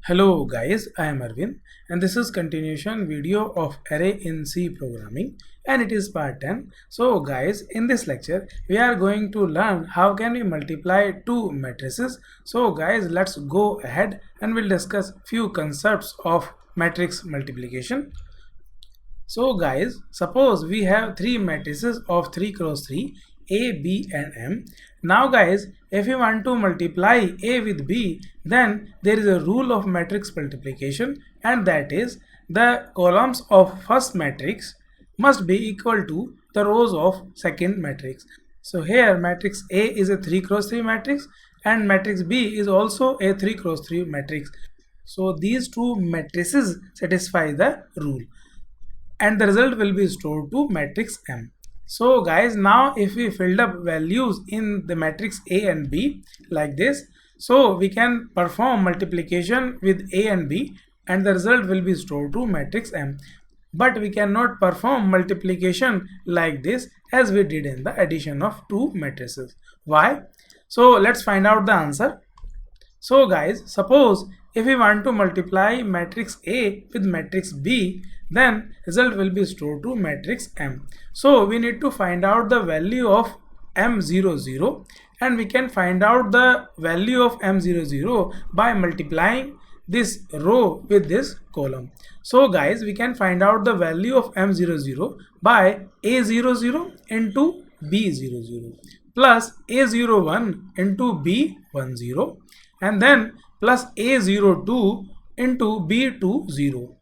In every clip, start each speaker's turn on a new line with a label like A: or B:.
A: Hello guys, I am Arvind and this is continuation video of array in C programming and it is part 10. So guys, in this lecture we are going to learn how can we multiply two matrices. So guys, let's go ahead and we'll discuss few concepts of matrix multiplication. So guys, suppose we have three matrices of 3 cross 3 A, B and M. Now guys, if you want to multiply A with B, then there is a rule of matrix multiplication, and that is the columns of first matrix must be equal to the rows of second matrix. So here matrix A is a 3 cross 3 matrix and matrix B is also a 3 cross 3 matrix. So these two matrices satisfy the rule and the result will be stored to matrix M. So guys, now if we filled up values in the matrix A and B like this, so we can perform multiplication with A and B and the result will be stored to matrix M. But we cannot perform multiplication like this as we did in the addition of two matrices. Why? So let's find out the answer. So guys, suppose if we want to multiply matrix A with matrix B, then result will be stored to matrix M. So we need to find out the value of M00 and we can find out the value of M00 by multiplying this row with this column. So guys, we can find out the value of M00 by A00 into B00 plus A01 into B10 and then plus A02 into B20.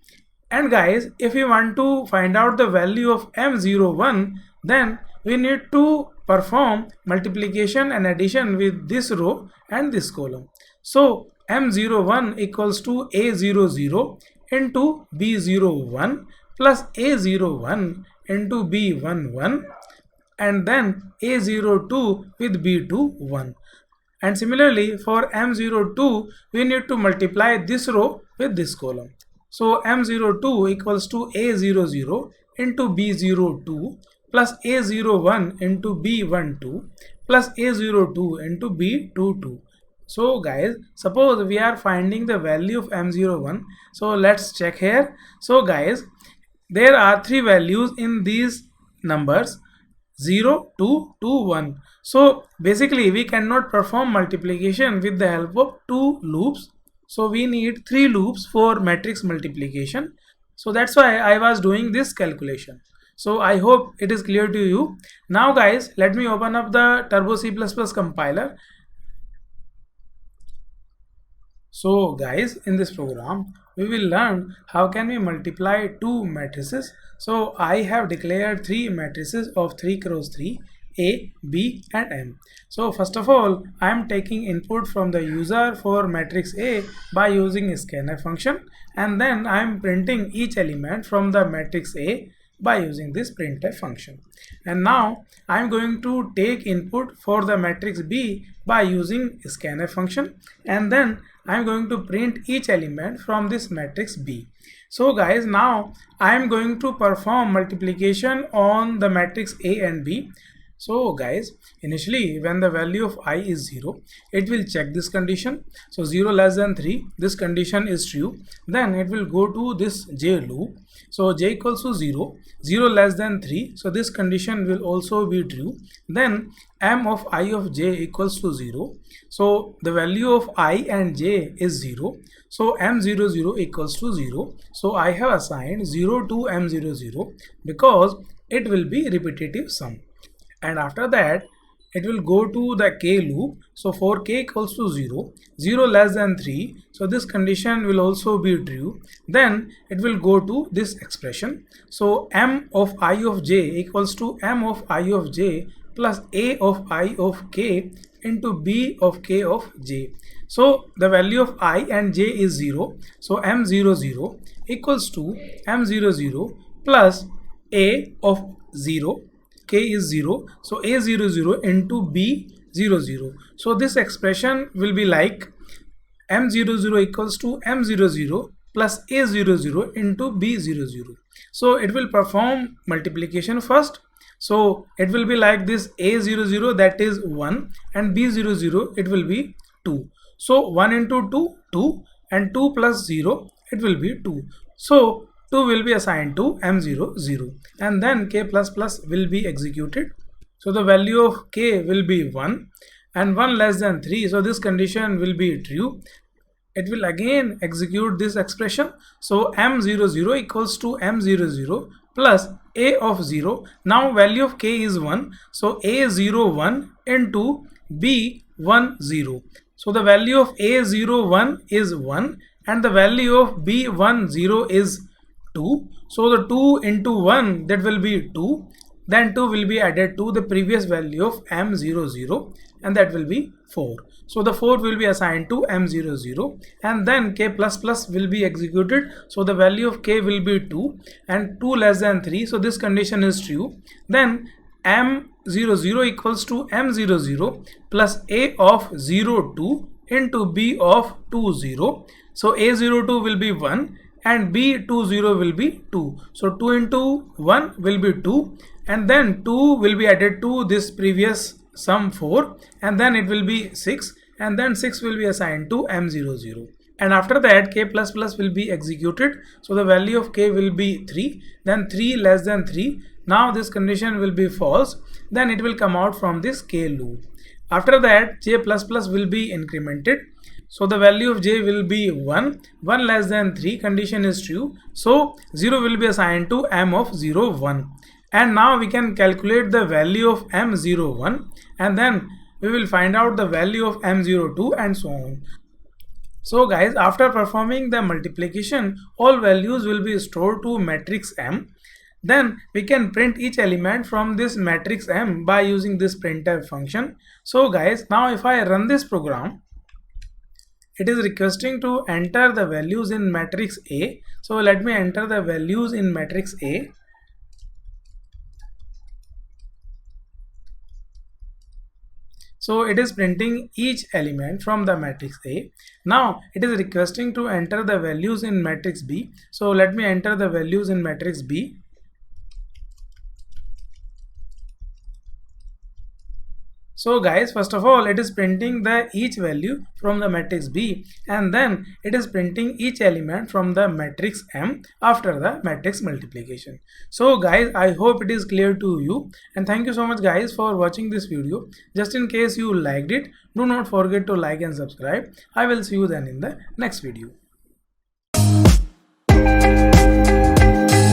A: And guys, if we want to find out the value of M01, then we need to perform multiplication and addition with this row and this column. So M01 equals to A00 into B01 plus A01 into B11 and then A02 with B21. And similarly for M02 we need to multiply this row with this column. So M02 equals to A00 into B02 plus A01 into B12 plus A02 into B22. So guys, suppose we are finding the value of M01. So let's check here. So guys, there are three values in these numbers 0, 2, 2, 1. So basically we cannot perform multiplication with the help of two loops. So we need three loops for matrix multiplication. So that's why I was doing this calculation. So I hope it is clear to you. Now guys, let me open up the Turbo C++ compiler. So guys, in this program we will learn how can we multiply two matrices. So I have declared three matrices of 3 cross 3 A, B and M. So first of all, I am taking input from the user for matrix A by using scanf function, and then I am printing each element from the matrix A by using this printf function. And now I am going to take input for the matrix B by using scanf function, and then I am going to print each element from this matrix B. So guys, now I am going to perform multiplication on the matrix A and B. So guys, initially when the value of I is 0, it will check this condition. So 0 less than 3, this condition is true. Then it will go to this J loop. So J equals to 0, 0 less than 3. So this condition will also be true. Then M of I of J equals to 0. So the value of I and J is 0. So M00 equals to 0. So I have assigned 0 to M00 because it will be repetitive sum. And after that it will go to the K loop. So for K equals to 0, 0 less than 3, so this condition will also be true. Then it will go to this expression. So M of I of J equals to M of I of J plus A of I of K into B of K of J. So the value of I and J is 0. So M00 equals to M00 plus A of 0. K is 0, so A00 into B00. So this expression will be like M00 equals to M00 plus A00 into B00. So it will perform multiplication first. So it will be like this: A00, that is 1, and B00, it will be 2. So 1 into 2, 2, and 2 plus 0, it will be 2. So 2 will be assigned to m0 0, and then k plus plus will be executed. So the value of k will be 1 and 1 less than 3, so this condition will be true. It will again execute this expression. So m00 equals to m00 plus a of 0. Now value of k is 1, so a01 into b10. so the value of a01 is 1 and the value of b10 is 2. So the 2 into 1, that will be 2. Then 2 will be added to the previous value of m00, and that will be 4. So the 4 will be assigned to m00, and then k plus plus will be executed. So the value of k will be 2 and 2 less than 3, so this condition is true. Then m00 equals to m00 plus a of 02 into b of 20. So a02 will be 1 and b20 will be 2. So 2 into 1 will be 2, and then 2 will be added to this previous sum 4, and then it will be 6, and then 6 will be assigned to m00. And after that k plus plus will be executed. So the value of k will be 3, then 3 less than 3. Now this condition will be false, then it will come out from this k loop. After that j plus plus will be incremented. So the value of j will be 1, 1 less than 3, condition is true. So 0 will be assigned to m of 01. And now we can calculate the value of m01, and then we will find out the value of m02 and so on. So guys, after performing the multiplication, all values will be stored to matrix M. Then we can print each element from this matrix M by using this printf function. So guys, now if I run this program, it is requesting to enter the values in matrix A. So let me enter the values in matrix A. So it is printing each element from the matrix A. Now it is requesting to enter the values in matrix B. So let me enter the values in matrix B. So guys, first of all, it is printing the each value from the matrix B, and then it is printing each element from the matrix M after the matrix multiplication. So guys, I hope it is clear to you, and thank you so much guys for watching this video. Just in case you liked it, do not forget to like and subscribe. I will see you then in the next video.